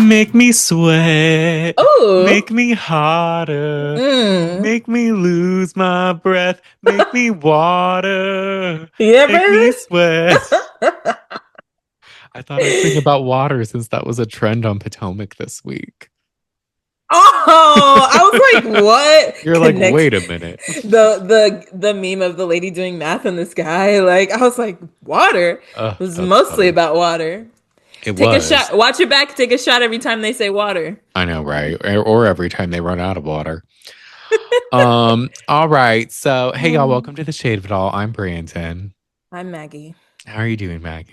Make me sweat. Oh, Make me hotter. mm. Make me lose my breath. Make me water. Yeah, Make me baby. sweat. I thought I'd sing about water since that was a trend on Potomac this week. Oh, I was like, what You're like, connects wait a minute. the meme of the lady doing math in the sky? Like, I was like, water. It was That's mostly funny. about water. It Take a was. shot. Watch your back. Take a shot every time they say water. I know, right? Or every time they run out of water. All right. So, hey y'all, Mm. welcome to the Shade of It All. I'm Brandon. I'm Maggie. How are you doing, Maggie?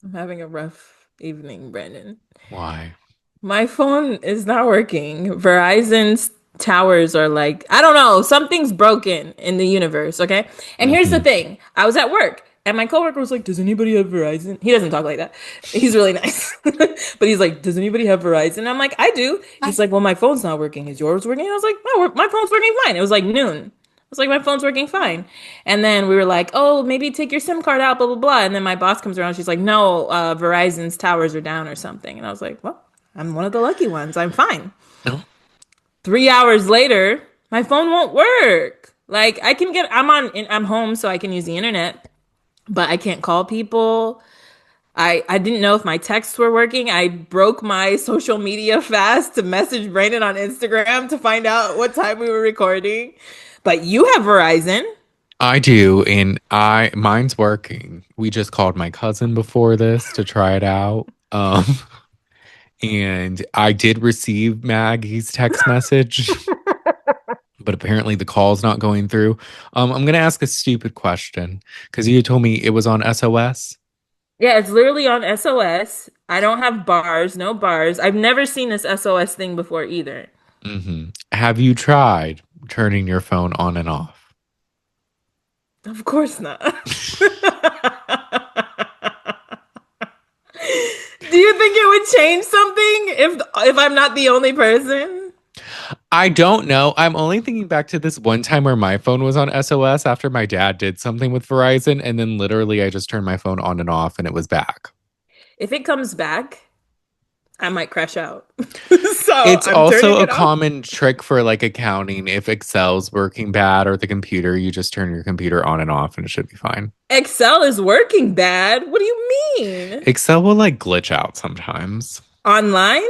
I'm having a rough evening, Brandon. Why? My phone is not working. Verizon's towers are like, I don't know, something's broken in the universe, okay? And here's the Hmm. thing. I was at work and my coworker was like, "Does anybody have Verizon?" He doesn't talk like that. He's really nice. But he's like, "Does anybody have Verizon?" I'm like, "I do." He's like, "Well, my phone's not working. Is yours working?" I was like, "No, my phone's working fine." It was like noon. I was like, "My phone's working fine." And then we were like, "Oh, maybe take your SIM card out, blah, blah, blah." And then my boss comes around. She's like, "No, Verizon's towers are down or something." And I was like, "Well, I'm one of the lucky ones. I'm fine." No. 3 hours later, my phone won't work. Like I'm home so I can use the internet, but I can't call people. I didn't know if my texts were working. I broke my social media fast to message Brandon on Instagram to find out what time we were recording. But you have Verizon. I do, and mine's working. We just called my cousin before this to try it out. And I did receive Maggie's text message, but apparently the call's not going through. I'm gonna ask a stupid question because you told me it was on SOS. Yeah, it's literally on SOS. I don't have bars, no bars. I've never seen this SOS thing before either. Have you tried turning your phone on and off? Of course not. Do you think it would change something if I'm not the only person? I don't know. I'm only thinking back to this one time where my phone was on SOS after my dad did something with Verizon, and then literally I just turned my phone on and off and it was back. If it comes back, I might crash out. So It's I'm also turning a it off. common trick for like accounting. If Excel's working bad or the computer, you just turn your computer on and off and it should be fine. Excel is working bad. What do you mean? Excel will like glitch out sometimes. Online?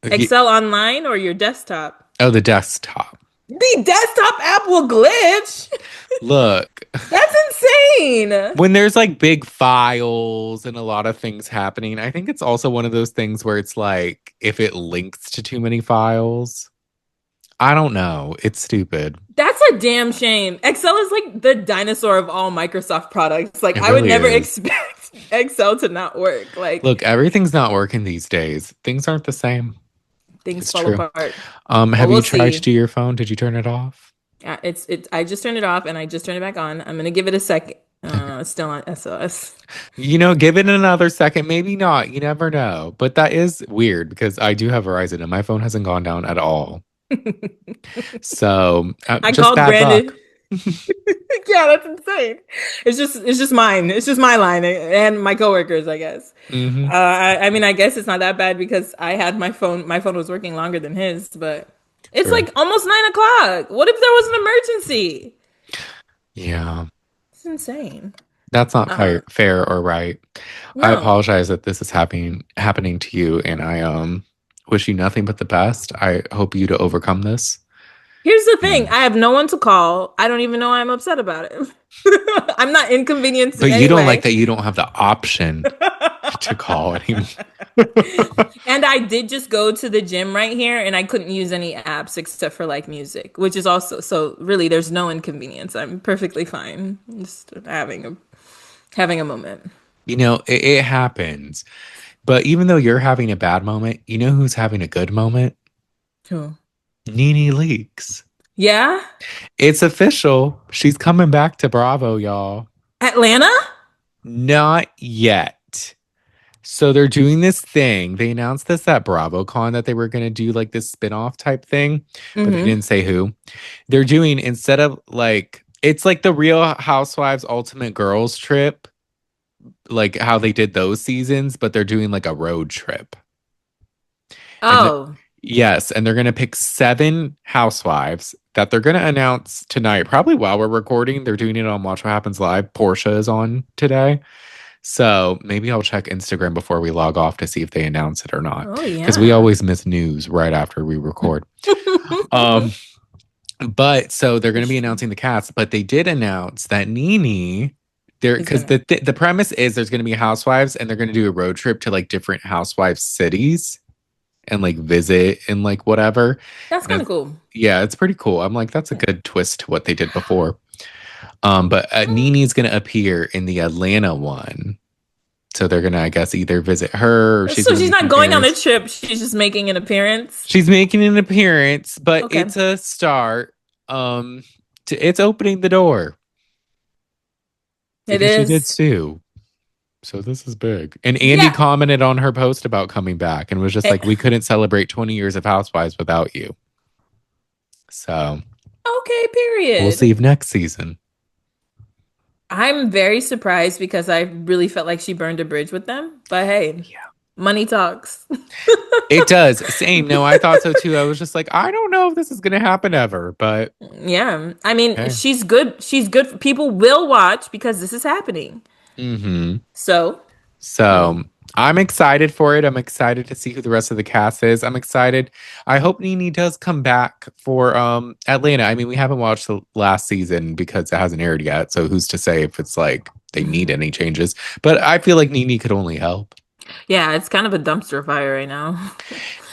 Y- Excel online or your desktop? Oh, the desktop. The desktop app will glitch. Look, That's insane. when there's like big files and a lot of things happening, I think it's also one of those things where it's like if it links to too many files, I don't know. It's stupid. That's a damn shame. Excel is like the dinosaur of all Microsoft products. Like It I would really never is. expect Excel to not work. Like Look, everything's not working these days. Things aren't the same. things It's fall true. apart. Well, Have you we'll tried to see. do your phone? Did you turn it off? Yeah, it's I just turned it off and I just turned it back on. I'm gonna give it a second. Okay. It's still on SOS. Give it another second. Maybe not. You never know. But that is weird because I do have Verizon and my phone hasn't gone down at all. So I just called bad Brandon. luck. Yeah, that's insane. It's just mine. It's just my line and my coworkers, I guess. Hmm. I mean, I guess it's not that bad because I had my phone. My phone was working longer than his, but it's True. like almost 9 o'clock. What if there was an emergency? Yeah. It's insane. That's not Uh, fair or right. I no. apologize that this is happening to you, and I wish you nothing but the best. I hope you to overcome this. Here's the thing. And I have no one to call. I don't even know why I'm upset about it. I'm not inconvenienced in but you any don't like way. that you don't have the option to call anymore. And I did just go to the gym right here and I couldn't use any apps except for like music, which is also so really there's no inconvenience. I'm perfectly fine. Just having a moment. It happens. But even though you're having a bad moment, you know who's having a good moment? Cool. Nene Leakes. Yeah? It's official. She's coming back to Bravo, y'all. Atlanta? Not yet. So they're doing this thing. They announced this at BravoCon that they were going to do like this spin-off type thing, but they Mm-hmm. didn't say who. They're doing instead of like it's like the Real Housewives Ultimate Girls Trip, like how they did those seasons, but they're doing like a road trip. And Oh, yes, and they're going to pick 7 housewives that they're going to announce tonight, probably while we're recording. They're doing it on Watch What Happens Live. Portia is on today. So maybe I'll check Instagram before we log off to see if they announce it or not. oh Because we yeah. always miss news right after we record. Um, but so they're going to be announcing the cast, but they did announce that Nene, there, He's because gonna. the premise is there's going to be housewives and they're going to do a road trip to like different housewives cities and like visit and like whatever. That's And kind of cool. yeah, it's pretty cool. I'm like, that's a good twist to what they did before. But Nene's going to appear in the Atlanta one. So they're gonna, I guess, either visit her or she's So gonna she's make not an going on a appearance. trip. She's just making an appearance. She's making an appearance, but Okay. it's a start. Um, it's opening the door It because she did is. sue. So this is big. And Andy Yeah. commented on her post about coming back and was just Eh, like, "We couldn't celebrate 20 years of Housewives without you." So Okay, we'll see period. if next season. I'm very surprised because I really felt like she burned a bridge with them. But hey, Yeah, money talks. it does. Same. No, I thought so too. I was just like, I don't know if this is gonna happen ever, but Yeah. I mean, okay. she's good. She's good. People will watch because this is happening. Mm-hmm. So, I So mean, I'm excited for it. I'm excited to see who the rest of the cast is. I'm excited. I hope Nene does come back for Atlanta. I mean, we haven't watched the last season because it hasn't aired yet. So who's to say if it's like they need any changes? But I feel like Nene could only help. yeah, it's kind of a dumpster fire right now.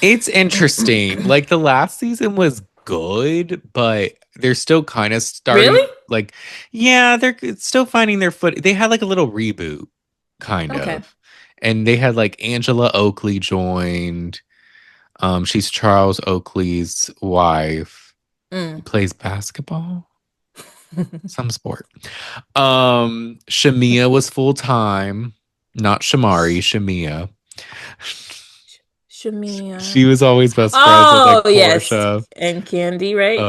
It's interesting. Like the last season was good, but they're still kind of starting Really? like yeah, they're still finding their foot. They had like a little reboot kind Okay. of. And they had like Angela Oakley joined. She's Charles Oakley's wife. He Mm. plays basketball, some sport. Shamia was full time, not Shamari, Shamia. She Shamia. was always best friends with Oh, like yes. Portia. And Candy, right?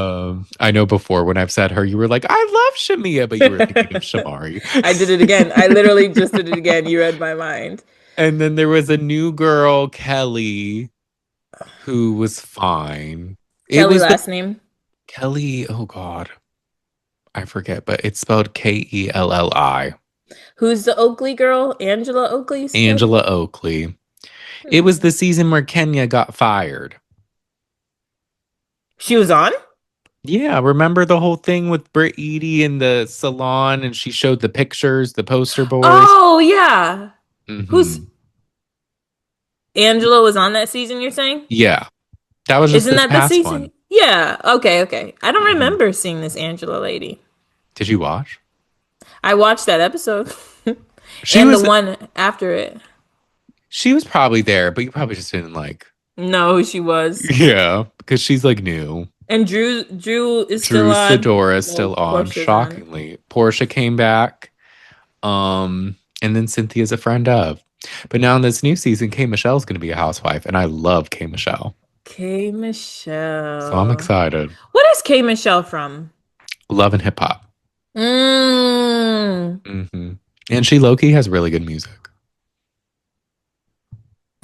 I know before when I've said her, you were like, I love Shamia, but you were thinking of Shamari. I did it again. I literally just did it again. You read my mind. And then there was a new girl, Kelly, who was fine. It Kelly was the last name. Kelly, oh God, I forget, but it's spelled Kelli. Who's the Oakley girl? Angela Oakley, you said? Angela Oakley. It was Hmm. the season where Kenya got fired. She was on? Yeah, remember the whole thing with Britt Eady in the salon and she showed the pictures, the poster board? Oh, yeah. Who's Hmm. Angela was on that season, you're saying? Yeah, that was just Isn't this that the past season? one. Yeah. Okay, okay. I don't Hmm. remember seeing this Angela lady. Did you watch? I watched that episode She and the was one after it. she was probably there, but you probably just didn't like. No, she was. Yeah, because she's like new. And Drew is still Drew on. Sidora is Well, still on, Portia's on. shockingly. Portia came back. And then Cynthia's a friend of. But now in this new season, K Michelle's gonna be a housewife, and I love K Michelle. K So I'm Michelle. excited. What is K Michelle from? Love and hip hop. Mm. And she low-key has really good music.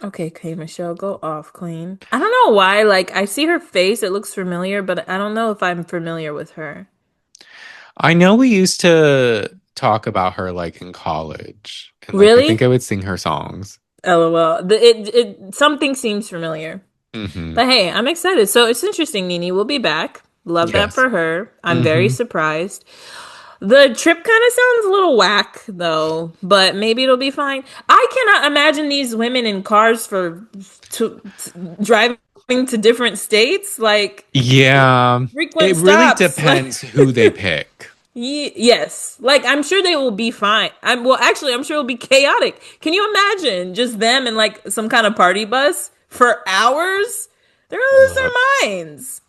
Okay, K Michelle, go off, Queen. I don't know why. Like, I see her face, it looks familiar, but I don't know if I'm familiar with her. I know we used to talk about her like in college. And like I think Really? I would sing her songs. LOL. It something seems familiar. Hmm. But hey, I'm excited. So it's interesting, Nene will be back. Love that Yes. for her. I'm very Hmm. surprised. The trip kind of sounds a little whack though, but maybe it'll be fine. I cannot imagine these women in cars for driving to different states, like Yeah. frequent It really stops. Like depends who they pick. yes, like I'm sure they will be fine. I'm sure it'll be chaotic. Can you imagine just them in like some kind of party bus for hours? They're gonna lose Ugh, their minds.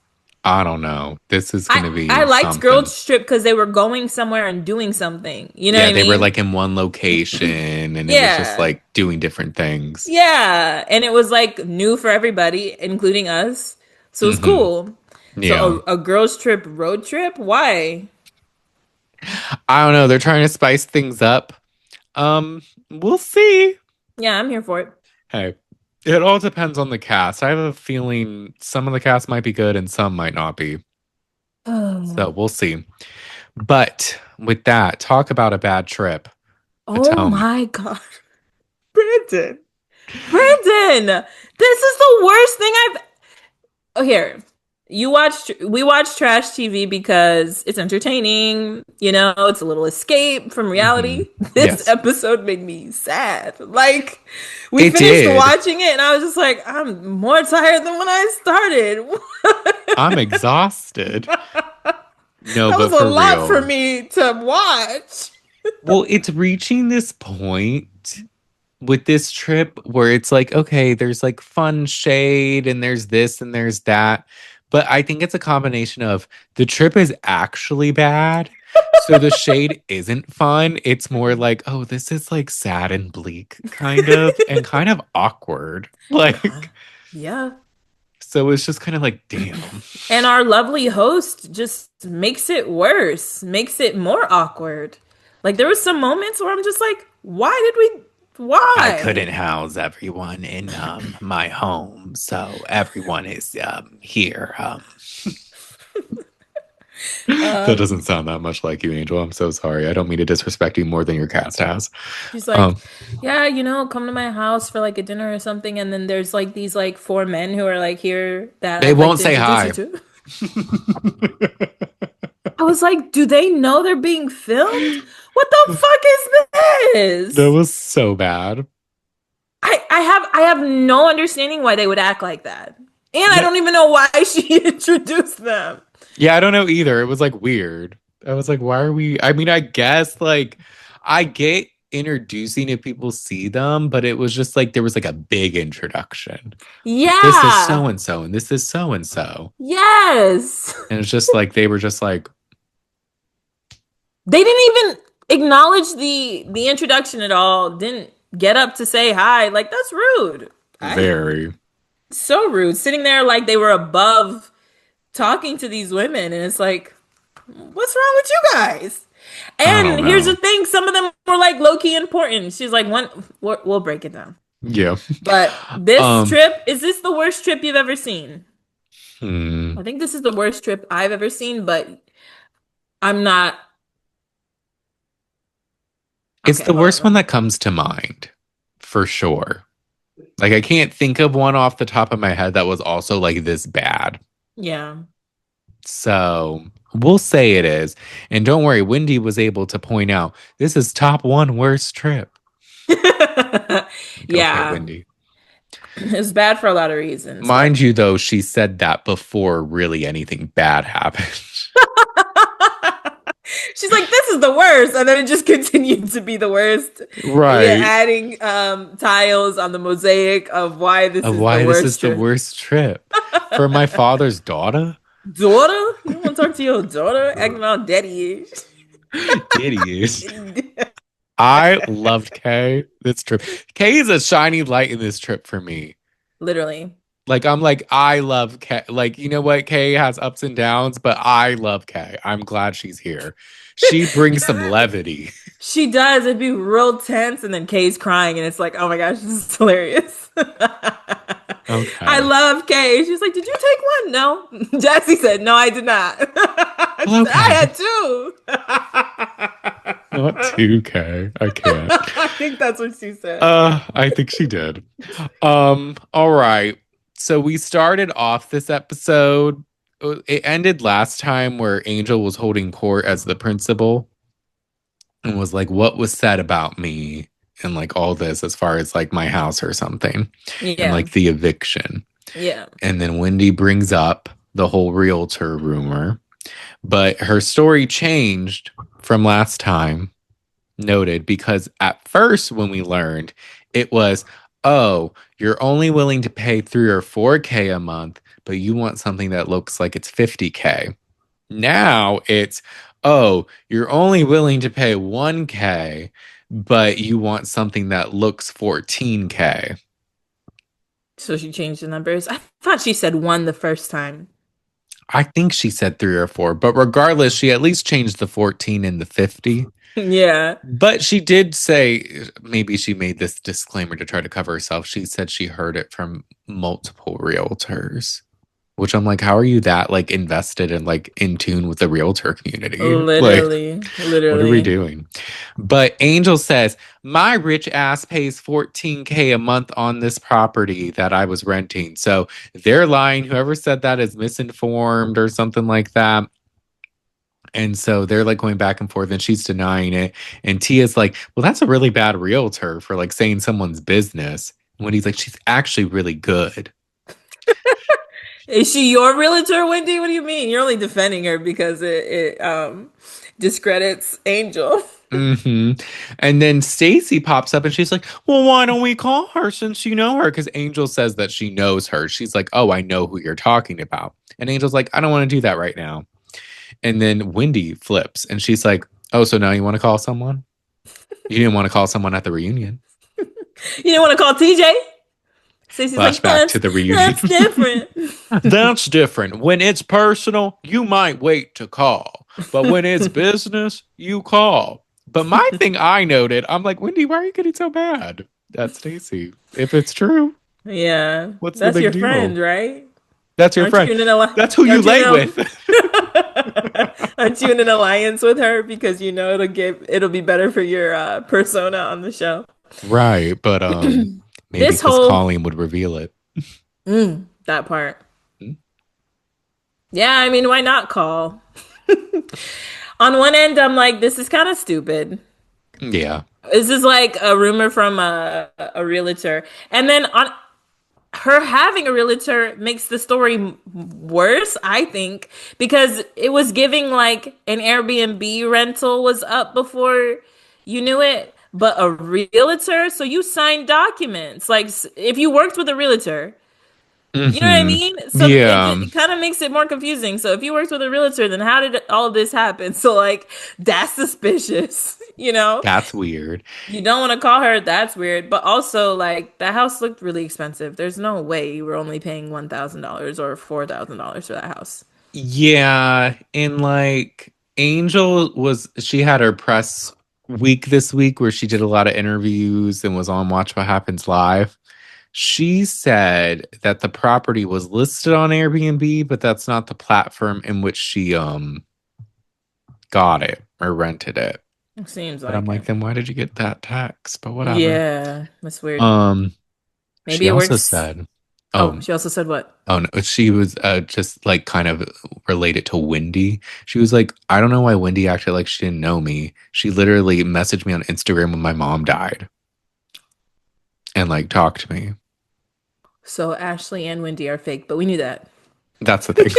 I don't know. This is I gonna I be liked something. Girls Trip because they were going somewhere and doing something. You know what Yeah, I they were mean? like in one location and it was just Yeah. like doing different things. Yeah. And it was like new for everybody, including us. So it's Hmm. cool. Yeah. So a girls trip road trip? Why? I don't know. They're trying to spice things up. We'll see. Yeah, I'm here for it. Hey. It all depends on the cast. I have a feeling some of the cast might be good and some might not be. So Oh, we'll see. But with that, talk about a bad trip. oh Potomac. my God. Brandon. Brandon, this is the worst thing I've. Oh, here. We watch trash TV because it's entertaining, it's a little escape from Hmm. reality. This Yes, episode made me sad. Like, we it finished did. watching it and I was just like, I'm more tired than when I started. I'm exhausted. No, That was but a for lot for real. me to watch. Well, it's reaching this point with this trip where it's like, okay, there's like fun shade and there's this and there's that. But I think it's a combination of the trip is actually bad. So the shade isn't fun. It's more Mhm. like, oh, this is like sad and bleak, kind of, and kind of awkward. Uh, Like, yeah. so it's just kind of like, damn. And our lovely host just makes it worse, makes it more awkward. Like there was some moments where I'm just like, why did we I couldn't why? house everyone in my home, so everyone is here. That Um, doesn't sound that much like you, Angel. I'm so sorry. I don't mean to disrespect you more than your cast has. she's like, Um, yeah, come to my house for like a dinner or something, and then there's like these like four men who are like here that they I'd like won't to say introduce you hi. to. I was like, do they know they're being filmed? What the fuck is That this? was so bad. I have no understanding why they would act like that. And I No, don't even know why she introduced them. yeah, I don't know either. It was like weird. I was like, why are we? I mean, I guess like I get introducing if people see them, but it was just like there was like a big introduction. Like, this is so Yeah. and so, and this is so and so. Yes. And it's just like they were just like They didn't even acknowledge the introduction at all. Didn't get up to say hi. Like that's rude. I very, so rude. Sitting there like they were above talking to these women and it's like what's wrong with you guys? I And don't here's the know. thing, some of them were like low key important. She's like one we'll break it down. Yeah. But this Um, trip, is this the worst trip you've ever seen? hmm. I think this is the worst trip I've ever seen, but I'm not. It's Okay, the hold on. worst one that comes to mind, for sure. Like I can't think of one off the top of my head that was also like this bad. Yeah. So we'll say it is. And don't worry, Wendy was able to point out this is top one worst trip. Like, okay, Yeah. Wendy. It's bad for a lot of reasons. Mind Like, you, though, she said that before really anything bad happened. she's like, this is the worst. And then it just continued to be the worst. Yeah, Right. adding tiles on the mosaic of why this Of is the why this is worst the trip. worst trip. For my father's daughter? Daughter? You want to talk to your daughter? Acting all daddy Idiots. ish. I loved Kay this trip. Kay is a shining light in this trip for me. Literally. Like I'm like I love Kay. Like you know what, Kay has ups and downs, but I love Kay. I'm glad she's here. She brings some levity. She does. It'd be real tense, and then Kay's crying, and it's like, oh my gosh, this is hilarious. I Okay. love Kay. She's like, did you take one? No. Jassy said, no, I did not. She Well, said, I okay. had two. Not 2K. I can't. I think that's what she said. I think she did. All right. So we started off this episode. It ended last time where Angel was holding court as the principal and was like, what was said about me and like all this as far as like my house or something and Yeah. like the eviction. Yeah. And then Wendy brings up the whole realtor rumor, but her story changed from last time, noted, because at first when we learned it was, oh, you're only willing to pay 3 or 4K a month, but you want something that looks like it's 50K. Now it's, oh, you're only willing to pay 1K, but you want something that looks 14K. So she changed the numbers. I thought she said one the first time. I think she said 3 or 4, but regardless, she at least changed the 14 and the 50. Yeah. But she did say maybe she made this disclaimer to try to cover herself. She said she heard it from multiple realtors, which I'm like, how are you that like invested and like in tune with the realtor community? Like, Literally. what are we Literally. doing? But Angel says, my rich ass pays 14K a month on this property that I was renting. So they're lying. Whoever said that is misinformed or something like that. And so they're like going back and forth, and she's denying it. And Tia's like, well, that's a really bad realtor for like saying someone's business. When he's like, she's actually really good. Is she your realtor, Wendy? What do you mean? You're only defending her because it discredits Angel. And then Stacy pops up and she's like, well, why don't we call her since you know her? Because Angel says that she knows her. She's like, oh, I know who you're talking about. And Angel's like, I don't want to do that right now. And then Wendy flips and she's like, oh, so now you want to call someone? You didn't want to call someone at the reunion. You didn't want to call TJ? Stacey's like, Flashback to the reunion. that's different. That's different. When it's personal, you might wait to call. But when it's business, you call. But my thing I noted, I'm like, Wendy, why are you getting so mad at Stacy? If it's true, Yeah, what's the that's big your friend, deal? right? That's your Aren't friend. you in an That's who you aren't you lay in with. aren't you in an alliance with her because you know it'll be better for your persona on the show. Right, but maybe This because whole Colleen would reveal it. that part. Hmm? Yeah, I mean, why not call? On one end, I'm like, this is kind of stupid. Yeah. This is like a rumor from a realtor, and then on her having a realtor makes the story worse, I think, because it was giving like an Airbnb rental was up before you knew it, but a realtor, so you signed documents. Like if you worked with a realtor, you know what I hmm mean? So Yeah. it kind of makes it more confusing. So if you worked with a realtor, then how did all of this happen? So like that's suspicious, you know? That's weird. You don't want to call her. That's weird. But also, like, that house looked really expensive. There's no way you were only paying $1,000 or $4,000 for that house. Yeah, and like Angel was she had her press week this week where she did a lot of interviews and was on Watch What Happens Live. She said that the property was listed on Airbnb, but that's not the platform in which she got it or rented it. It seems But I'm like like, it. then why did you get that text? But whatever. Yeah, that's weird. Um, Maybe she it also works. said, Oh, oh, she also said what? oh no, she was just like kind of related to Wendy. She was like, I don't know why Wendy acted like she didn't know me. She literally messaged me on Instagram when my mom died and like talked to me. So Ashley and Wendy are fake, but we knew that. That's the thing.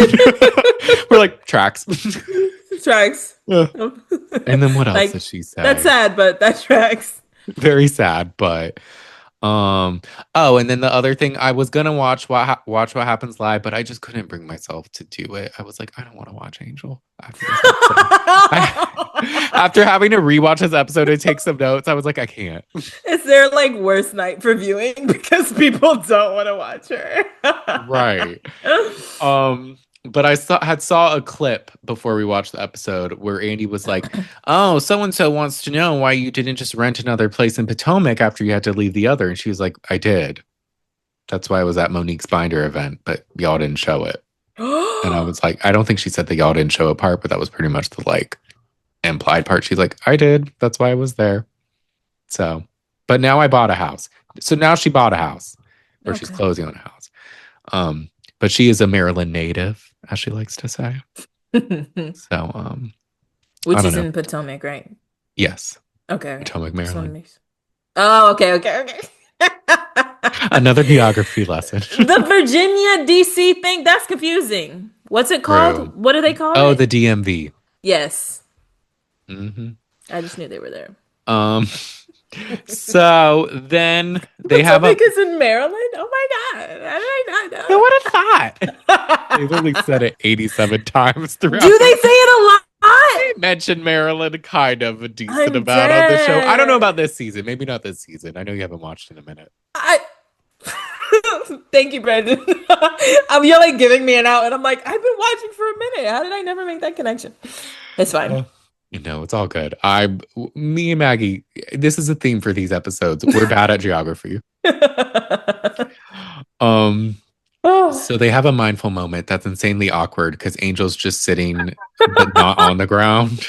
We're like tracks. Tracks. Yeah. And then what else Like, did she that's say? sad, but that tracks. Very sad, but oh, and then the other thing I was gonna watch what happens live, but I just couldn't bring myself to do it. I was like, I don't want to watch Angel after this episode. After having to rewatch this episode and take some notes, I was like, I can't. Is there like worst night for viewing because people don't want to watch her? Right. But I saw a clip before we watched the episode where Andy was like, "Oh, so and so wants to know why you didn't just rent another place in Potomac after you had to leave the other." And she was like, "I did. That's why I was at Monique's binder event, but y'all didn't show it." And I was like, I don't think she said that y'all didn't show a part, but that was pretty much the like implied part. She's like, I did. That's why I was there. So, but now I bought a house. So now she bought a house, or she's Okay. closing on a house. But she is a Maryland native, as she likes to say. So, I Which don't is know. in Potomac, right? Yes, Okay. Potomac, Just wanna Maryland. make sure. Oh, okay, okay, okay. Another geography lesson. The Virginia DC thing, that's confusing. What's it True. called? What do they call Oh, it? the DMV. Yes. hmm I just knew they were there. Um, so then they have a. Potomac is in Maryland? Oh my God. How did I not Who know would have thought? They that? literally said it 87 times Do throughout they the. say it a lot? They mentioned Maryland kind of a decent I'm amount on the show. I don't know dead. about this season. Maybe not this season. I know you haven't watched in a minute. I Thank you, Brandon. You're like giving me an out, and I'm like, I've been watching for a minute. How did I never make that connection? It's fine. No, it's all good. Me and Maggie, this is a theme for these episodes. We're bad at geography. Um, Oh. so they have a mindful moment that's insanely awkward because Angel's just sitting, but not on the ground.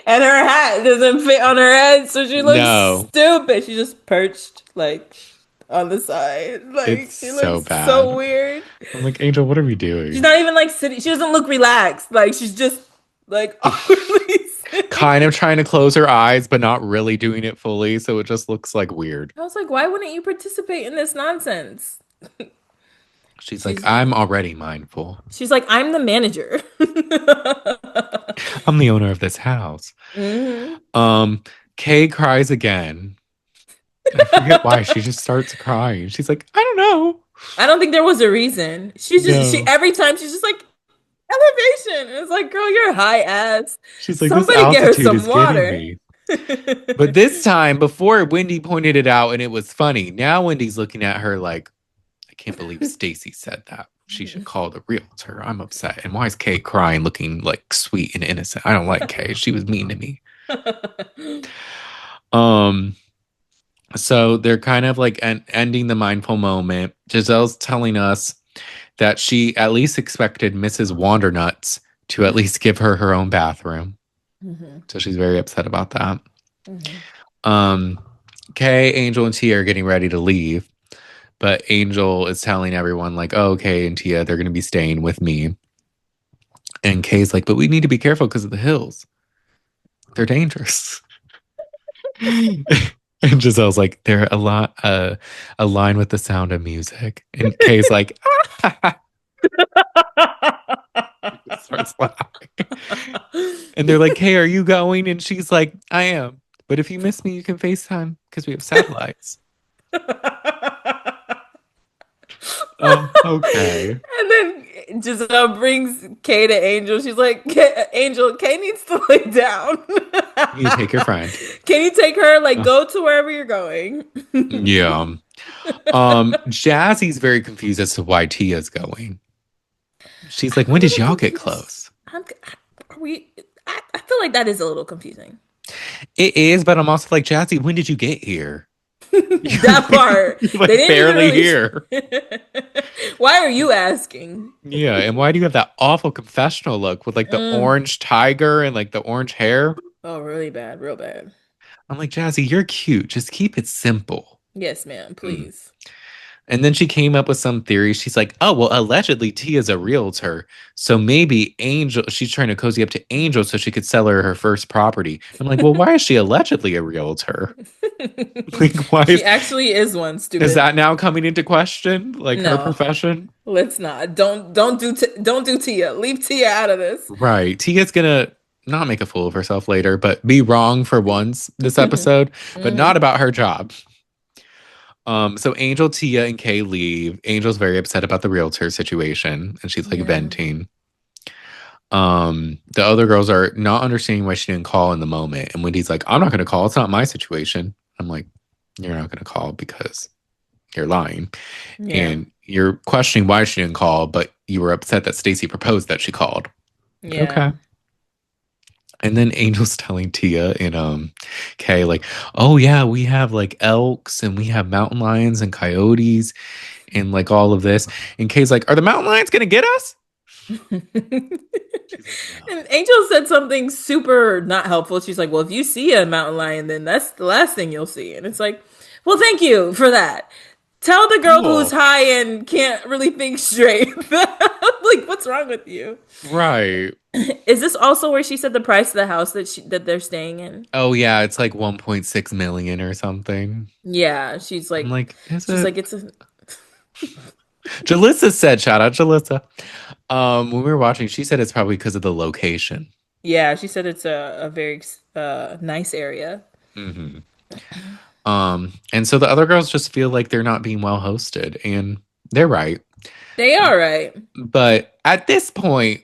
And her hat doesn't fit on her head, so she looks No, stupid. She just perched like on the side. it's Like she so looks so bad. weird. I'm like, Angel, what are we She's doing? not even like sitting. She doesn't look relaxed. Like she's just like awkwardly sitting. Kind of trying to close her eyes, but not really doing it fully. So it just looks like weird. I was like, why wouldn't you participate in this nonsense? She's like, She's I'm already mindful. she's like, I'm the manager. I'm the owner of this house. hmm Um, Kay cries again. I forget why. She just starts crying. She's like, I don't know. I don't think there was a reason. She No. every time she's just like elevation. And it's like, girl, you're high ass. She's like, this Somebody get her altitude some is getting water. me. But this time, before Wendy pointed it out and it was funny, now Wendy's looking at her like, I can't believe Stacy said that. She should call the realtor. I'm upset. And why is Kay crying, looking like sweet and innocent? I don't like Kay. She was mean to me. Um, so they're kind of like ending the mindful moment. Giselle's telling us that she at least expected Mrs. Wandernuts to at least give her her own bathroom. Mhm, So she's very upset about that. mhm. Um, Kay, Angel, and Tia are getting ready to leave, but Angel is telling everyone, like, oh, Kay and Tia, they're going to be staying with me. And Kay's like, but we need to be careful because of the hills. They're dangerous. And Giselle's like, they're a line with the sound of music. And Kay's like, starts laughing. And they're like, hey, are you going? And she's like, I am. But if you miss me, you can FaceTime because we have satellites. Okay. And then Giselle brings Kay to Angel. She's like, Angel, Kay needs to lay down. You take your friend. Can you take her? Like, Uh, go to wherever you're going. yeah. Jazzy's very confused as to why Tia's going. She's like, I'm when a did little y'all get confused. close? Are we? I feel like that is a little confusing. It is, but I'm also like, Jazzy, when did you get here? That part. You're They like didn't even barely really. here. Why are you asking? Yeah, and why do you have that awful confessional look with like the Mm. orange tiger and like the orange hair? Oh, really bad. Real bad. I'm like, Jazzy, you're cute. Just keep it simple. Yes, ma'am. Mm. Please. And then she came up with some theory. She's like, oh, well, allegedly Tia's a realtor. So maybe Angel, she's trying to cozy up to Angel so she could sell her first property. I'm like, well, why is she allegedly a realtor? Like, why She actually is one, is stupid. that now coming into question? Like her No, profession? let's not. Don't do Tia. Leave Tia out of this. Right. Tia's gonna not make a fool of herself later, but be wrong for once this episode, but not hmm about her job. So Angel, Tia, and Kay leave. Angel's very upset about the realtor situation, and she's like Yeah. venting. The other girls are not understanding why she didn't call in the moment. And Wendy's like, I'm not gonna call, it's not my situation. I'm like, you're not gonna call because you're lying. Yeah. And you're questioning why she didn't call, but you were upset that Stacy proposed that she called. Yeah. Okay. And then Angel's telling Tia and Kay, like, oh yeah, we have like elks and we have mountain lions and coyotes and like all of this. And Kay's like, are the mountain lions gonna get us? She's like, no. And Angel said something super not helpful. She's like, well, if you see a mountain lion, then that's the last thing you'll see. And it's like, well, thank you for that. Tell the girl who's Cool. high and can't really think straight. Like, what's wrong with you? Right. Is this also where she said the price of the house that they're staying in? Oh yeah, it's like 1.6 million or something. Yeah, I'm like, is she's it? like it's a Jalissa said, shout out Jalissa. When we were watching, she said it's probably because of the location. yeah. She said it's a very nice area. Hmm. And so the other girls just feel like they're not being well hosted, and they're right. They are right. But at this point,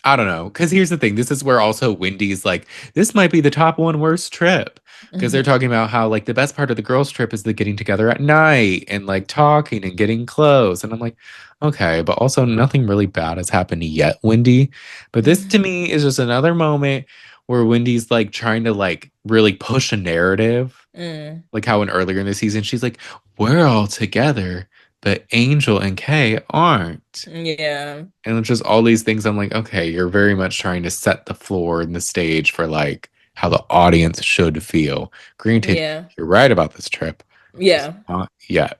I don't know. Because here's the thing. This is where also Wendy's like, this might be the top one worst trip. Because they're Mhm. talking about how like the best part of the girls' trip is the getting together at night and like talking and getting close. And I'm like, okay, but also nothing really bad has happened yet, Wendy. But this to Mhm. me is just another moment where Wendy's like trying to like really push a narrative. Mm. Like how in earlier in the season, she's like, we're all together, but Angel and Kay aren't. Yeah. And it's just all these things. I'm like, okay, you're very much trying to set the floor and the stage for like how the audience should feel. Granted, Yeah. you're right about this trip, just Yeah. not yet.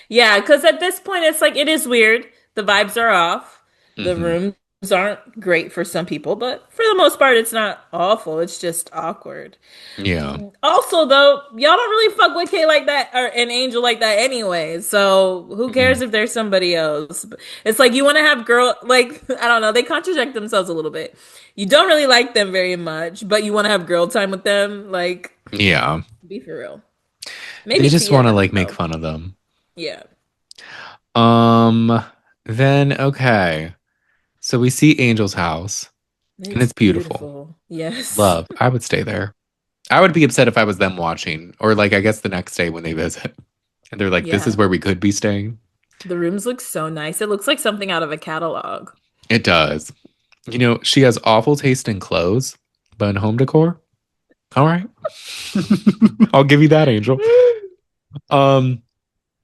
Yeah, because at this point, it's like it is weird. The vibes are off. The Hmm. rooms aren't great for some people, but for the most part, it's not awful. It's just awkward. Yeah. Also, though, y'all don't really fuck with Kay like that or an Angel like that anyway. So who cares Mhm. if there's somebody else? It's like you want to have girl like I don't know. They contradict themselves a little bit. You don't really like them very much, but you want to have girl time with them. Like, Yeah. be for real. They Maybe just Tiaa. want I to like don't make know. fun of them. Yeah. Um, then okay. So we see Angel's house and It's it's beautiful. beautiful. Yes. Love. I would stay there. I would be upset if I was them watching, or like I guess the next day when they visit. And they're like, this is Yeah. where we could be staying. The rooms look so nice. It looks like something out of a catalog. It does. You know, she has awful taste in clothes, but in home decor, all right. I'll give you that, Angel. Um,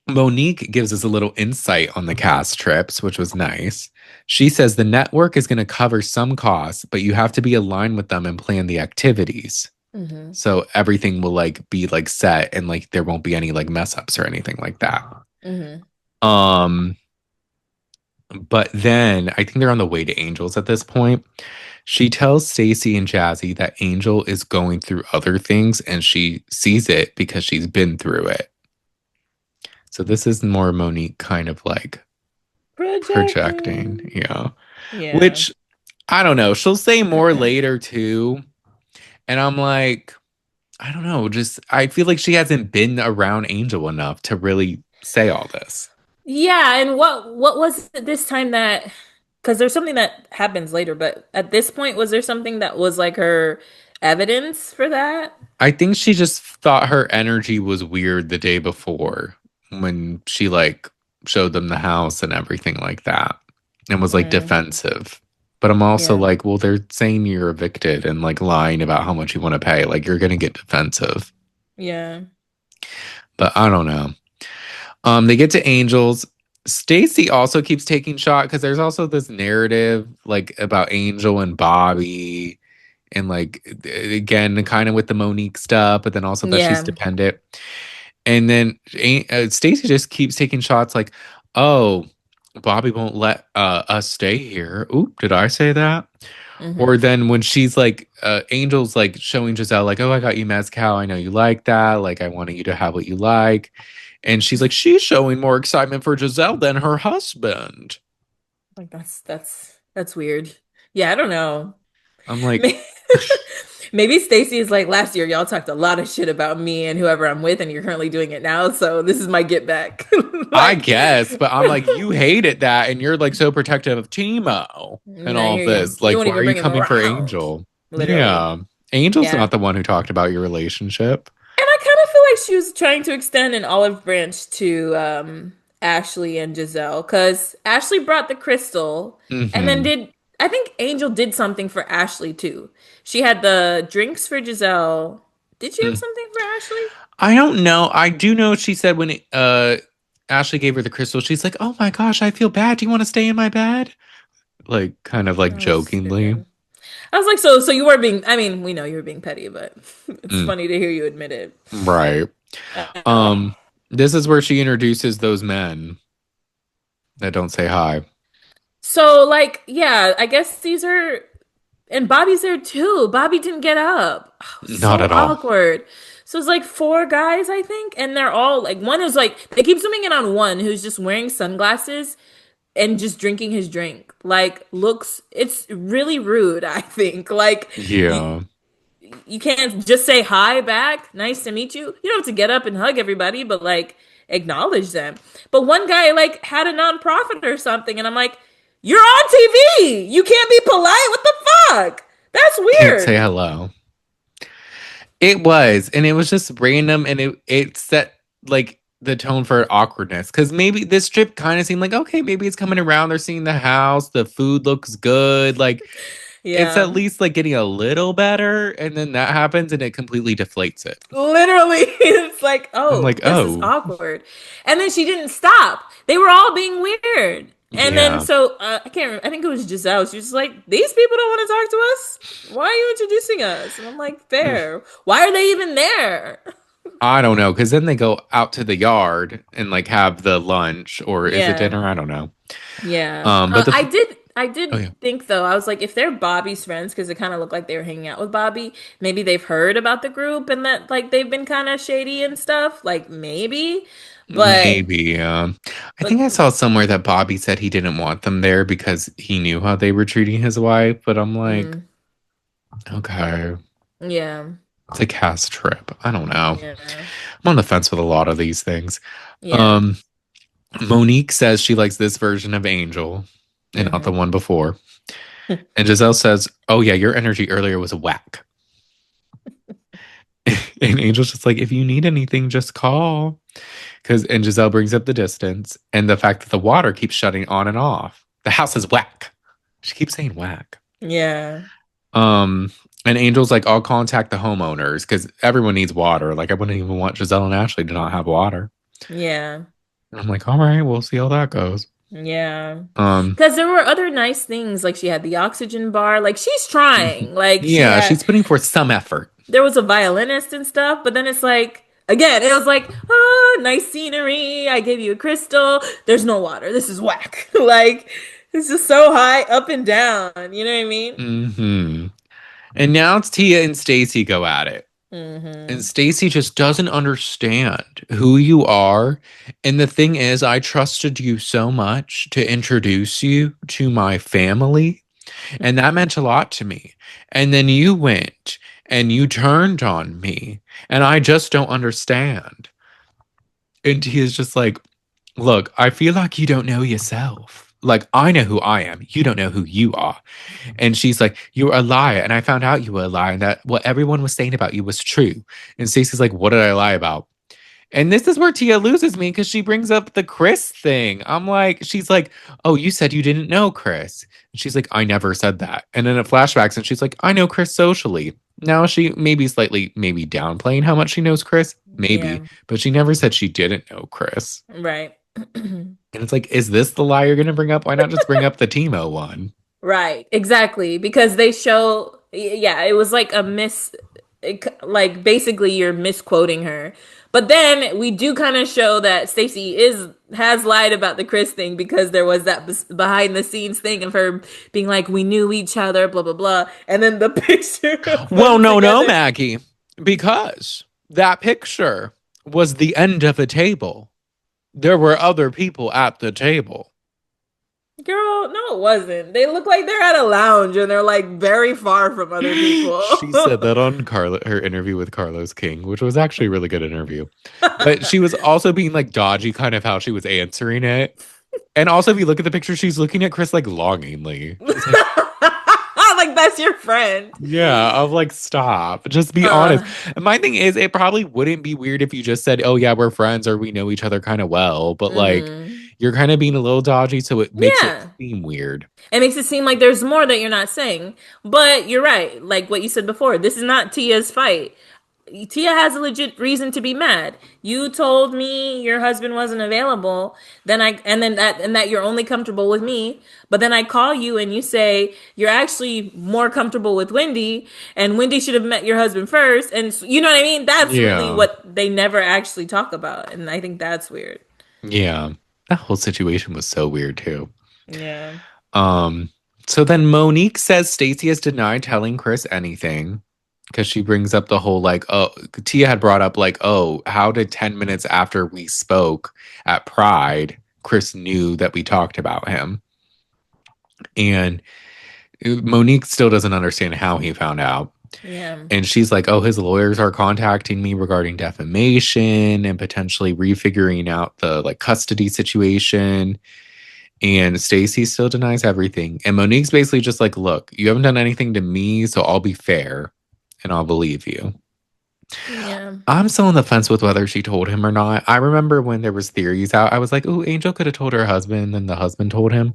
Monique gives us a little insight on the cast trips, which was nice. She says the network is going to cover some costs, but you have to be aligned with them and plan the activities. Hmm. So everything will like be like set and like there won't be any like mess ups or anything like that. Hmm. Um, but then I think they're on the way to Angels at this point. She tells Stacy and Jazzy that Angel is going through other things and she sees it because she's been through it. So this is more Monique kind of like projecting. Projecting. Yeah. Yeah. Which I don't know. She'll say more later too. And I'm like, I don't know. Just I feel like she hasn't been around Angel enough to really say all this. Yeah, and what was it this time that because there's something that happens later, but at this point was there something that was like her evidence for that? I think she just thought her energy was weird the day before when she like showed them the house and everything like that and was like Mm, defensive. But I'm also yeah. like, well, they're saying you're evicted and like lying about how much you want to pay. Like you're gonna get defensive. Yeah. But I don't know. They get to Angels. Stacy also keeps taking shot because there's also this narrative like about Angel and Bobby and like again kind of with the Monique stuff, but then also that she's Yeah. dependent. And then Stacy just keeps taking shots like, oh, Bobby won't let us stay here. Oop, did I say that? Or Hmm. then when she's like, Angel's like showing Giselle, like, oh, I got you mezcal. I know you like that. Like, I wanted you to have what you like. And she's like, she's showing more excitement for Giselle than her husband. Like that's weird. Yeah, I don't know. I'm like, May- Maybe Stacy is like last year, y'all talked a lot of shit about me and whoever I'm with, and you're currently doing it now. So this is my get back. I Like, guess, but I'm like, you hated that, and you're like so protective of Timo and I all of hear you. this. You Like, won't why are even you bring him coming for around, Angel? literally. Yeah, Angel's Yeah. not the one who talked about your relationship. And I kind of feel like she was trying to extend an olive branch to Ashley and Giselle because Ashley brought the crystal and then Hmm. I think Angel did something for Ashley too. She had the drinks for Giselle. Did she have something for Ashley? I don't know. I do know she said when Ashley gave her the crystal, she's like, "Oh my gosh, I feel bad. Do you want to stay in my bed?" Like, kind of like That was jokingly. stupid. I was like, so you were being, I mean, we know you were being petty, but it's Mm, funny to hear you admit it. right. Oh. Um, this is where she introduces those men that don't say hi. So, like, yeah, I guess these are, and Bobby's there too. Bobby didn't get up. Oh, Not so at all. awkward. So it's like four guys, I think, and they're all like, one is like, they keep zooming in on one who's just wearing sunglasses and just drinking his drink. Like, looks, it's really rude, I think. Like, Yeah. you can't just say hi back. Nice to meet you. You don't have to get up and hug everybody, but like acknowledge them. But one guy like had a nonprofit or something, and I'm like, You're on TV. You can't be polite. What the fuck? That's Can't say weird. hello. It was, and it was just random, and it set like the tone for awkwardness. Because maybe this trip kind of seemed like, okay, maybe it's coming around. They're seeing the house, the food looks good, like it's at Yeah. least like getting a little better, and then that happens, and it completely deflates it. Literally, it's like, I'm oh, like, this is oh, awkward. And then she didn't stop. They were all being weird. And then yeah. so I can't remember. I think it was Giselle. She was just like, these people don't want to talk to us. Why are you introducing us? And I'm like, fair. Why are they even there? I don't know, because then they go out to the yard and like have the lunch, or is it Yeah. dinner? I don't know. Yeah. But the I oh did yeah, think though, I was like, if they're Bobby's friends, because it kind of looked like they were hanging out with Bobby, maybe they've heard about the group and that like they've been kind of shady and stuff. Like maybe. But maybe. I think but I saw somewhere that Bobby said he didn't want them there because he knew how they were treating his wife. But I'm like, mm, okay, yeah. it's a cast trip. I don't know. Yeah. I'm on the fence with a lot of these things. Yeah. Um, Monique says she likes this version of Angel and not the Hmm. one before. And Giselle says, "Oh yeah, your energy earlier was whack." And Angel's just like, "If you need anything, just call." Because and Giselle brings up the distance and the fact that the water keeps shutting on and off. The house is whack. She keeps saying whack. Yeah. Um, and Angel's like, "I'll contact the homeowners because everyone needs water. Like, I wouldn't even want Giselle and Ashley to not have water." Yeah. And I'm like, "All right, we'll see how that goes." Yeah. Um, Because there were other nice things. Like she had the oxygen bar. Like she's trying. Like she yeah, had she's putting forth some effort. there was a violinist and stuff, but then it's like again, it was like, oh, nice scenery. I gave you a crystal. There's no water. This is whack. Like it's just so high up and down. You know what I mean? Hmm. And now it's Tiaa and Stacy go at it. And Hmm. Stacy just doesn't understand who you are. And the thing is, I trusted you so much to introduce you to my family. And that meant a lot to me. And then you went and you turned on me. And I just don't understand. And he is just like, look, I feel like you don't know yourself. Like, I know who I am. You don't know who you are. And she's like, "You're a liar." And I found out you were a liar and that what everyone was saying about you was true. And Stacey's like, "What did I lie about?" And this is where Tiaa loses me because she brings up the Chris thing. I'm like, she's like, "Oh, you said you didn't know Chris." And she's like, "I never said that." And then it flashbacks and she's like, "I know Chris socially." Now she maybe slightly maybe downplaying how much she knows Chris, maybe, Yeah. but she never said she didn't know Chris. Right. And it's like, is this the lie you're gonna bring up? Why not just bring up the Timo one? Right, exactly. Because they show, yeah, it was like a like basically you're misquoting her. But then we do kind of show that Stacy is has lied about the Chris thing because there was that behind the scenes thing of her being like, we knew each other, blah blah blah, and then the picture of Well, them no, together. Maggie, because that picture was the end of a table. There were other people at the table. Girl, no, it wasn't. They look like they're at a lounge and they're like very far from other people. She said that on her interview with Carlos King, which was actually a really good interview. But she was also being like dodgy, kind of how she was answering it. And also, if you look at the picture, she's looking at Chris like longingly. She's like, Like that's your friend. yeah, I'm like, stop. Just be honest. Uh, And my thing is, it probably wouldn't be weird if you just said, oh, yeah, we're friends or we know each other kind of well. But like, mhm. you're kind of being a little dodgy, so it makes it Yeah. seem weird. It makes it seem like there's more that you're not saying. But you're right. Like what you said before, this is not Tia's fight. Tiaa has a legit reason to be mad. You told me your husband wasn't available, then I and that you're only comfortable with me, but then I call you and you say you're actually more comfortable with Wendy and Wendy should have met your husband first and you know what I mean? That's really Yeah. what they never actually talk about and I think that's weird. Yeah. That whole situation was so weird too. Yeah. Um, so then Monique says Stacy has denied telling Chris anything because she brings up the whole like, oh, Tiaa had brought up like, oh, how did 10 minutes after we spoke at Pride, Chris knew that we talked about him? And Monique still doesn't understand how he found out. Yeah. And she's like, oh, his lawyers are contacting me regarding defamation and potentially refiguring out the like custody situation. And Stacy still denies everything. And Monique's basically just like, look, you haven't done anything to me, so I'll be fair and I'll believe you. Yeah. I'm still on the fence with whether she told him or not. I remember when there was theories out, I was like, "Oh, Angel could have told her husband, and the husband told him."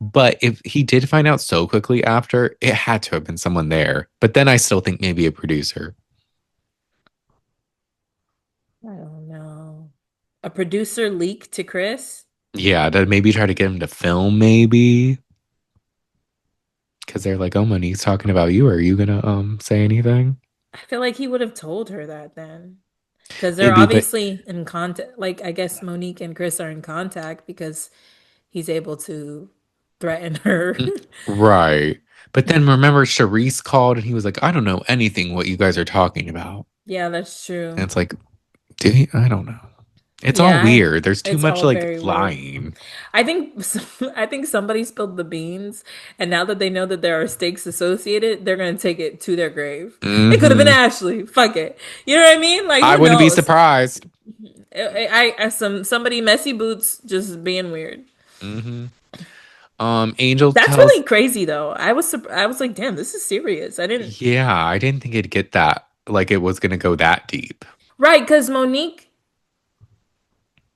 But if he did find out so quickly after, it had to have been someone there. But then I still think maybe a producer. I don't know. A producer leak to Chris? Yeah, to maybe try to get him to film, maybe because they're like, "Oh, Monique's talking about you. Are you gonna say anything?" I feel like he would have told her that then. Because they're Maybe, but obviously in contact. Like, I guess Monique and Chris are in contact because he's able to threaten her. right. But then remember, Charisse called and he was like, "I don't know anything what you guys are talking about." Yeah, that's And true. it's like, did he? I don't know. It's all Yeah, weird. There's too it's much all like very weird. lying. I think I think somebody spilled the beans, and now that they know that there are stakes associated, they're gonna take it to their grave. It could have been Hmm. Ashley. Fuck it. You know what I mean? Like, I who wouldn't be knows? surprised. I somebody messy boots just being weird. Hmm. Angel That's tells, really crazy though. I was like, damn, this is serious. I didn't yeah, I didn't think it'd get that. Like it was gonna go that deep. right because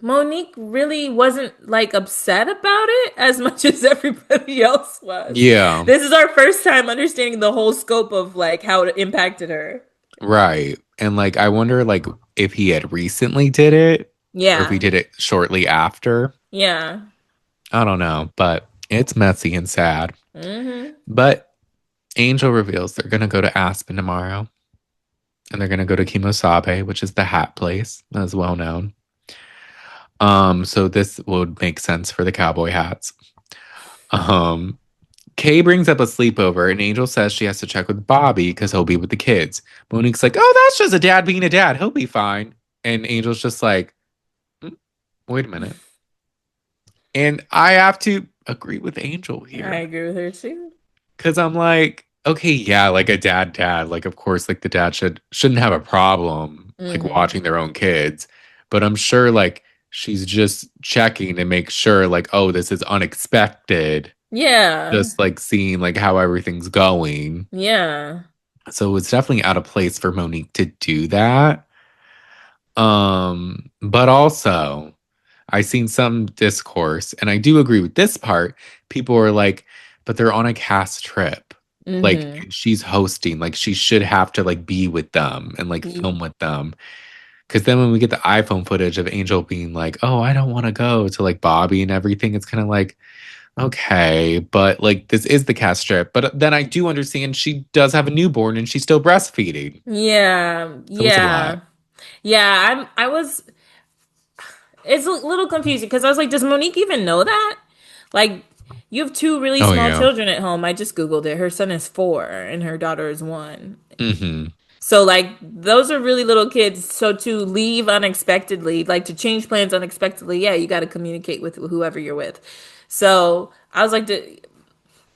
Monique really wasn't like upset about it as much as everybody else was. Yeah, This is our first time understanding the whole scope of like how it impacted her. right. And like, I wonder, like, if he had recently did it, or if he Yeah. did it shortly after. Yeah. I don't know, but it's messy and sad. Hmm. But Angel reveals they're gonna go to Aspen tomorrow, and they're gonna go to Kimosabe, which is the hat place, as well known. So this would make sense for the cowboy hats. Um, Kay brings up a sleepover, and Angel says she has to check with Bobby because he'll be with the kids. Monique's like, "Oh, that's just a dad being a dad. He'll be fine." And Angel's just like, "Mm, wait a minute." And I have to agree with Angel I here agree with her too. because I'm like, okay, yeah, like a dad, like of course, like the dad shouldn't have a problem like Hmm. watching their own kids, but I'm sure like she's just checking to make sure like, oh, this is unexpected, Yeah. just like seeing like how everything's going. Yeah. So it's definitely out of place for Monique to do that. But also I seen some discourse, and I do agree with this part. People are like, but they're on a cast trip. Like Hmm. she's hosting, like she should have to like be with them and like film with them. Cause then when we get the iPhone footage of Angel being like, "Oh, I don't want to go," to like Bobby and everything, it's kind of like, okay, but like this is the cast trip. But then I do understand she does have a newborn and she's still breastfeeding. Yeah. So it's a lot. Yeah. Yeah. I was it's a little confusing because I was like, does Monique even know that? Like, you have two really Oh small yeah. children at home. I just Googled it. Her son is 4 and her daughter is 1. Hmm. So, like, those are really little kids. So, to leave unexpectedly, like to change plans unexpectedly, yeah, you got to communicate with whoever you're with. So, I was like,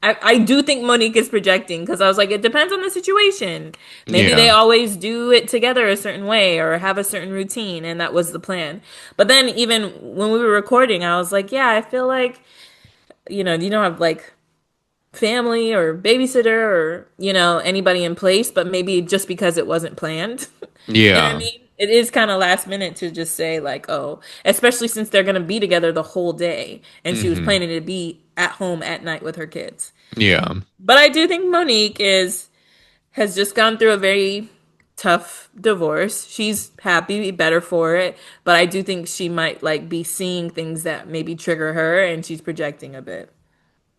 I do think Monique is projecting because I was like, it depends on the situation. Maybe they Yeah. always do it together a certain way or have a certain routine, and that was the plan. But then, even when we were recording, I was like, yeah, I feel like, you don't have like family or babysitter or, anybody in place, but maybe just because it wasn't planned. You know what I Yeah. mean? It is kind of last minute to just say, like, oh, especially since they're going to be together the whole day. And she was Hmm. planning to be at home at night with her kids. Yeah. But I do think Monique has just gone through a very tough divorce. She's happy, better for it, but I do think she might like be seeing things that maybe trigger her and she's projecting a bit.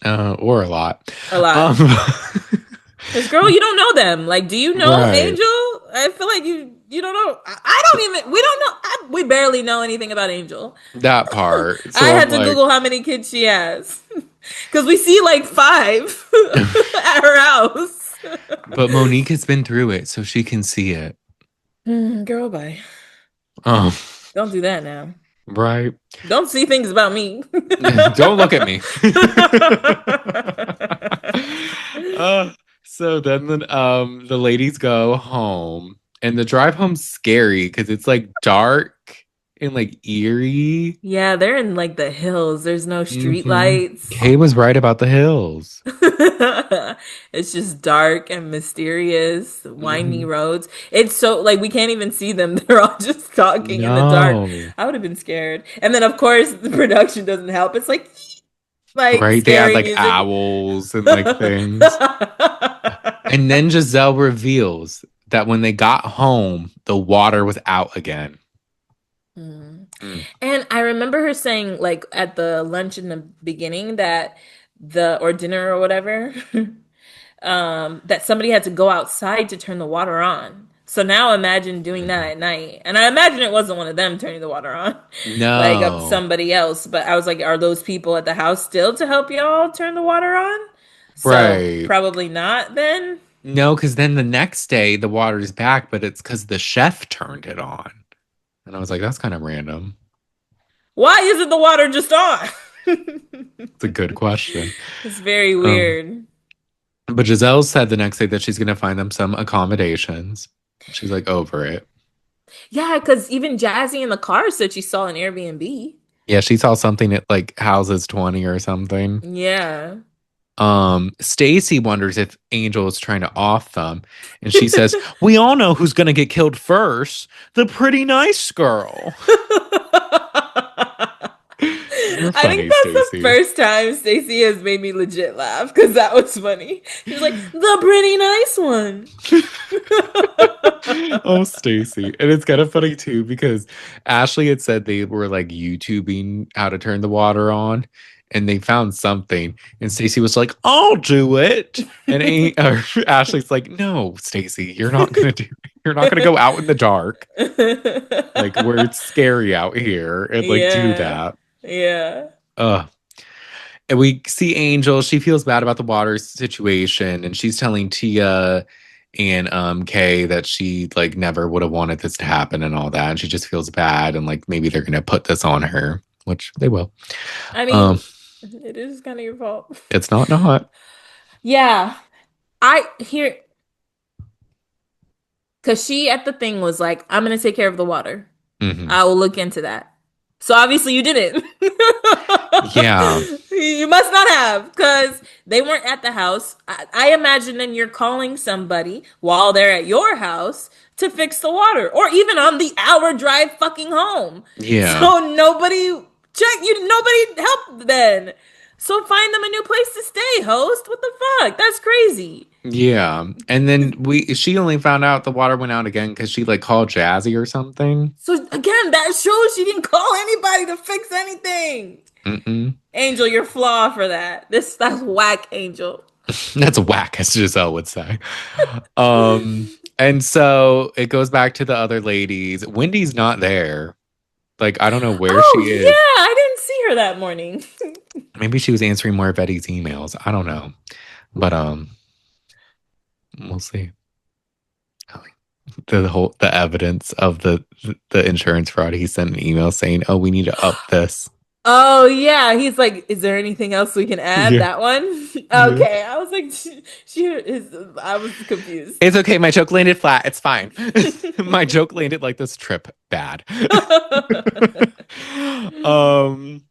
Or a lot. A lot. Um, Cuz girl, you don't know them. Like, do you know right. Angel? I feel like you don't know. I don't even we don't know we barely know anything about Angel. That part. I So I'm had to like, Google how many kids she has. Cuz we see like 5 at her house. but Monique has been through it, so she can see it. Girl, bye. Um, Don't do that now. right. Don't see things about me. Don't look at me. uh, so then the ladies go home, and the drive home's scary because it's like dark in like Erie. Yeah, they're in like the hills. There's no street Hmm. lights. Kay was right about the hills. It's just dark and mysterious, windy Hmm. roads. It's so like we can't even see them. They're all just talking in the dark. No. I would have been scared. And then of course the production doesn't help. It's like Right? They had scary like music. owls and like things. And then Giselle reveals that when they got home, the water was out again. Mm. Mm. And I remember her saying, like at the lunch in the beginning, that or dinner or whatever, that somebody had to go outside to turn the water on. So now imagine doing that Mhm. at night. And I imagine it wasn't one of them turning the water on, like up No. somebody else. But I was like, are those people at the house still to help y'all turn the water on? So Right. probably not then. No, because then the next day the water's back, but it's because the chef turned it on. And I was like, that's kind of random. Why isn't the water just on? It's a good question. It's very Um, weird. but Giselle said the next day that she's gonna find them some accommodations. She's like over it. Yeah, because even Jazzy in the car said she saw an Airbnb. Yeah, she saw something at like Houses 20 or something. Yeah. Stacy wonders if Angel is trying to off them, and she says, "We all know who's gonna get killed first. The pretty nice girl." You're I think funny, that's the Stacy. first time Stacy has made me legit laugh because that was funny. She was like, the pretty nice one. Oh, Stacy. And it's kind of funny too because Ashley had said they were like YouTubing how to turn the water on and they found something. And Stacy was like, I'll do it. And Ashley's like, no, Stacy, you're not going to do it. You're not going to go out in the dark, like where it's scary out here and like do Yeah. that. Yeah. Ugh. And we see Angel. She feels bad about the water situation, and she's telling Tiaa and Kay that she like never would have wanted this to happen and all that. And she just feels bad, and like maybe they're gonna put this on her, which they will. I Um, mean, it is kind of your fault. it's not. Yeah. I hear because she at the thing was like, I'm gonna take care of the water. Hmm. I will look into that. So obviously you didn't. Yeah, You must not have, because they weren't at the house. I imagine then you're calling somebody while they're at your house to fix the water, or even on the hour drive fucking home. yeah, So nobody helped then. So find them a new place to stay, host. What the fuck? That's crazy. yeah. And then she only found out the water went out again because she like called Jazzy or something. So again, that shows she didn't call anybody to fix anything. Mm-mm. Angel, you're flawed for that. That's whack, Angel. That's whack, as Giselle would say. And so it goes back to the other ladies. Wendy's not there. Like, I don't know where she Oh is. yeah, I didn't see her that morning. Maybe she was answering more of Eddie's emails. I don't know. But we'll see. The evidence of the insurance fraud. He sent an email saying, "Oh, we need to up this." Oh yeah, he's like, is there anything else we can add? Yeah, That one? yeah. Okay, I was like, she is. I was confused. It's okay. My joke landed flat. It's fine. My joke landed like this trip bad. um,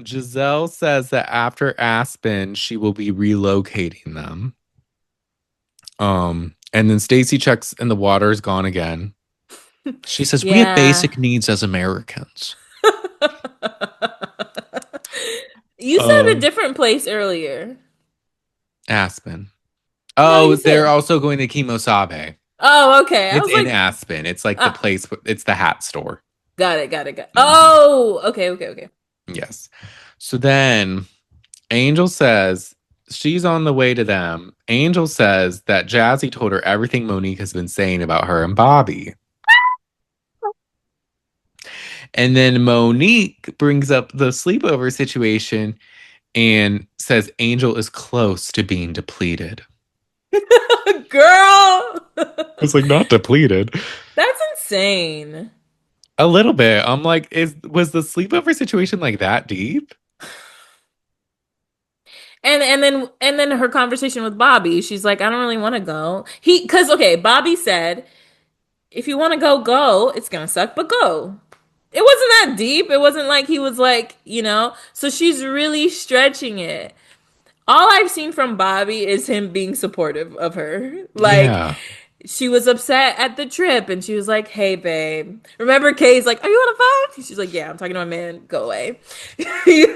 Giselle says that after Aspen, she will be relocating them. And then Stacy checks and the water is gone again. She says, "We have Yeah. basic needs as Americans." You said a Um, different place earlier. Aspen. No, Oh, you they're said. also going to Kemosabe. Oh, okay. I It's was in like, Aspen. It's like the ah, place. It's the hat store. got it, got it, got it. Mhm. Oh, okay, okay, okay. Yes. So then Angel says she's on the way to them. Angel says that Jazzy told her everything Monique has been saying about her and Bobby. And then Monique brings up the sleepover situation and says Angel is close to being depleted. Girl, It's like not depleted. that's insane. A little bit. I'm like, was the sleepover situation like that deep? And then her conversation with Bobby, she's like, I don't really want to go. Because okay, Bobby said, if you want to go, go. It's gonna suck, but go. it wasn't that deep. It wasn't like he was like, So she's really stretching it. All I've seen from Bobby is him being supportive of her. Like, Yeah. she was upset at the trip and she was like, "Hey, babe. Remember Kay's like, are you on a phone?" She's like, "Yeah, I'm talking to my man. Go away." he,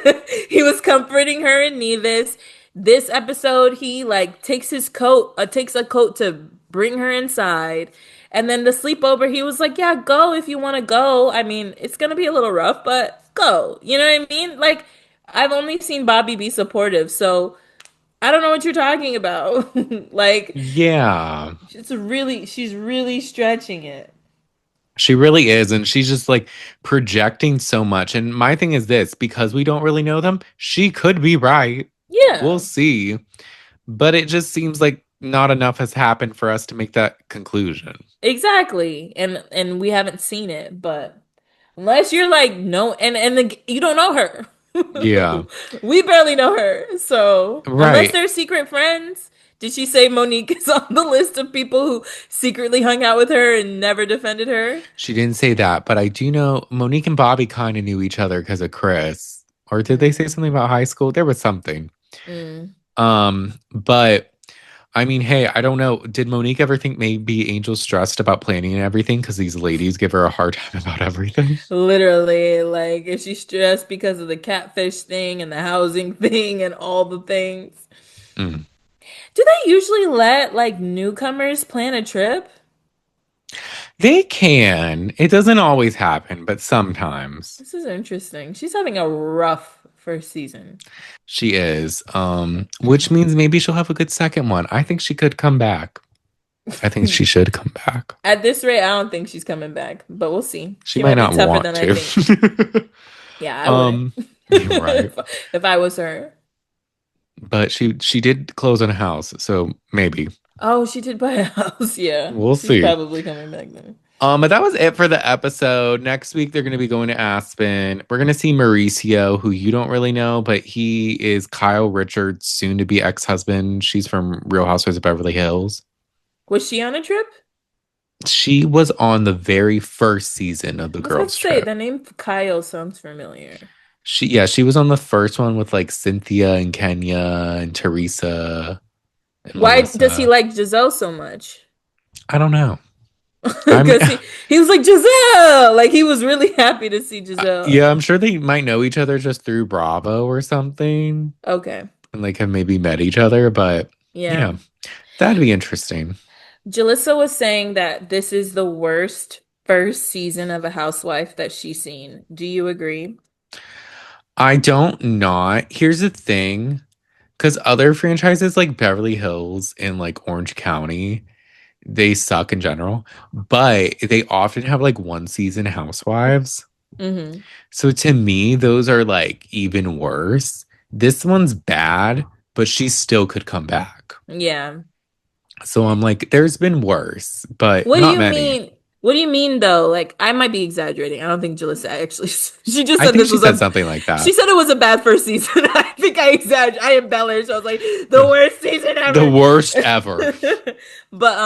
he was comforting her and Nevis. This episode, he like takes a coat to bring her inside. And then the sleepover, he was like, "Yeah, go if you want to go. I mean, it's going to be a little rough, but go." You know what I mean? Like, I've only seen Bobby be supportive. So I don't know what you're talking about. Like, Yeah. she's really stretching it. She really is. And she's just like projecting so much. And my thing is this, because we don't really know them, she could be right. We'll Yeah, see. But it just seems like not enough has happened for us to make that conclusion. exactly. And we haven't seen it, but unless you're like no, you don't know her. Yeah. We barely know her. So, unless Right. they're secret friends, did she say Monique is on the list of people who secretly hung out with her and never defended her? She didn't say that, but I do know Monique and Bobby kind of knew each other because of Chris. Or did they say Mm, something about high school? There was something. mm. But I mean, hey, I don't know. Did Monique ever think maybe Angel's stressed about planning and everything because these ladies give her a hard time about everything? Literally, like, is she stressed because of the catfish thing and the housing thing and all the things? Mm. Do they usually let like newcomers plan a trip? They can. It doesn't always happen, but sometimes This is interesting. She's having a rough first season. she is. Which means maybe she'll have a good second one. I think she could come back. I think she should come back. At this rate, I don't think she's coming back, but we'll see. She She might might be not tougher want than I think. to. Yeah, I wouldn't. um, you're right. If I was her. But she did close on a house, so maybe. Oh, she did buy a house. Yeah. We'll She's see. probably coming back then. But that was it for the episode. Next week they're gonna be going to Aspen. We're gonna see Mauricio, who you don't really know, but he is Kyle Richards' soon to be ex-husband. She's from Real Housewives of Beverly Hills. Was she on a trip? She was on the very first season of the I was about to girls' say trip. the name Kyle sounds familiar. She was on the first one with like Cynthia and Kenya and Teresa and Why does he Melissa. like Giselle so much? I don't know. I'm Because he was like Giselle, like he was really happy to see Giselle. yeah, I'm sure they might know each other just through Bravo or something Okay, and like have maybe met each other, but yeah. yeah, that'd be interesting. Jalissa was saying that this is the worst first season of a housewife that she's seen. Do you agree? I don't not. Here's the thing, because other franchises like Beverly Hills and like Orange County, they suck in general, but they often have like one season housewives. Mm-hmm. So to me, those are like even worse. This one's bad, but she still could come back. Yeah. So I'm like, there's been worse, but What do not you many. mean? What do you mean though? Like I might be exaggerating. I don't think Jalissa actually she just I said think this she was said a something like she that. said it was a bad first season. I think I exaggerated. I embellished. I was like the worst season The ever. worst ever. But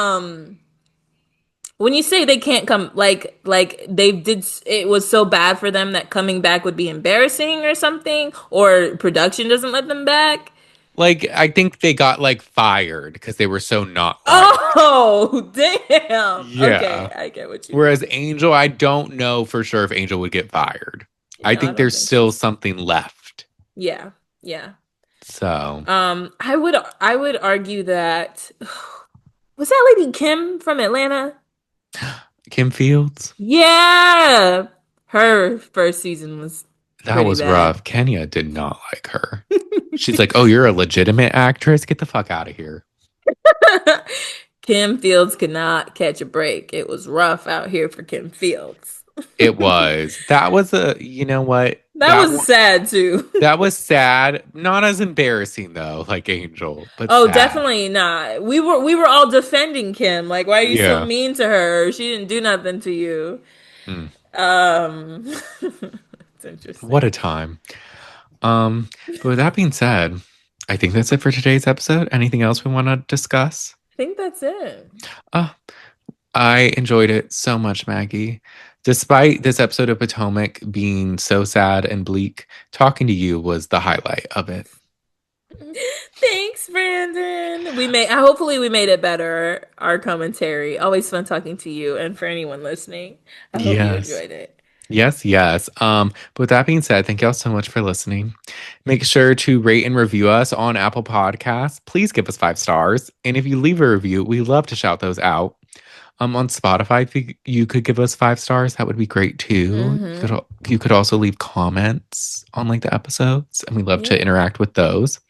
when you say they can't come like they did it was so bad for them that coming back would be embarrassing or something or production doesn't let them back. Like, I think they got like fired because they were so not right. Oh, damn. Okay, Yeah. I get what you Whereas mean. Angel, I don't know for sure if Angel would get fired. I No, I think don't there's think still she's. something left. Yeah. Yeah. So, I would argue that was that lady Kim from Atlanta? Kim Fields, Yeah. Her first season was that pretty was bad. rough. Kenya did not like her. She's like, "Oh, you're a legitimate actress? Get the fuck out of here." Kim Fields could not catch a break. It was rough out here for Kim Fields. It was. That was a, you know what? That was sad too. That was sad. Not as embarrassing though, like Angel, but Oh, sad. definitely not. We were all defending Kim. Like, why are you so Yeah. mean to her? She didn't do nothing to you. Mm. Um, it's What a interesting. time. But with that being said, I think that's it for today's episode. Anything else we want to discuss? I think that's it. Uh, I enjoyed it so much, Maggie. Despite this episode of Potomac being so sad and bleak, talking to you was the highlight of it. Thanks, Brandon. Hopefully we made it better, our commentary. Always fun talking to you, and for anyone listening, I hope you Yes. enjoyed it. Yes, yes. But with that being said, thank y'all so much for listening. Make sure to rate and review us on Apple Podcasts. Please give us 5 stars. And if you leave a review, we love to shout those out. On Spotify, if you could give us 5 stars, that would be great too. Mm-hmm. You could also leave comments on like the episodes, and we love to Yeah. interact with those.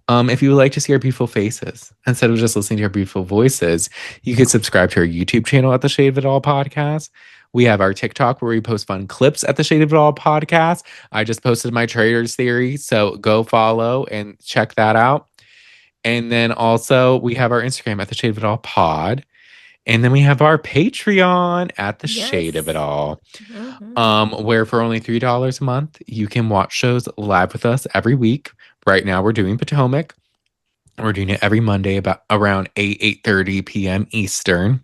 If you would like to see our beautiful faces instead of just listening to our beautiful voices, you could subscribe to our YouTube channel at the Shade of It All Podcast. We have our TikTok where we post fun clips at the Shade of It All Podcast. I just posted my Traders Theory, so go follow and check that out. And then also we have our Instagram at the Shade of It All Pod. And then we have our Patreon at the Shade of It Yes. All, Mm-hmm. where for only $3 a month, you can watch shows live with us every week. Right now, we're doing Potomac. We're doing it every Monday about around 8:30 p.m. Eastern.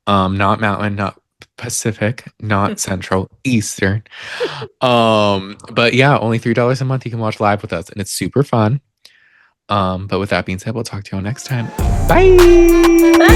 Not Mountain, not Pacific, not Central, Eastern. But yeah, only $3 a month you can watch live with us, and it's super fun. But with that being said, we'll talk to you all next time. Bye.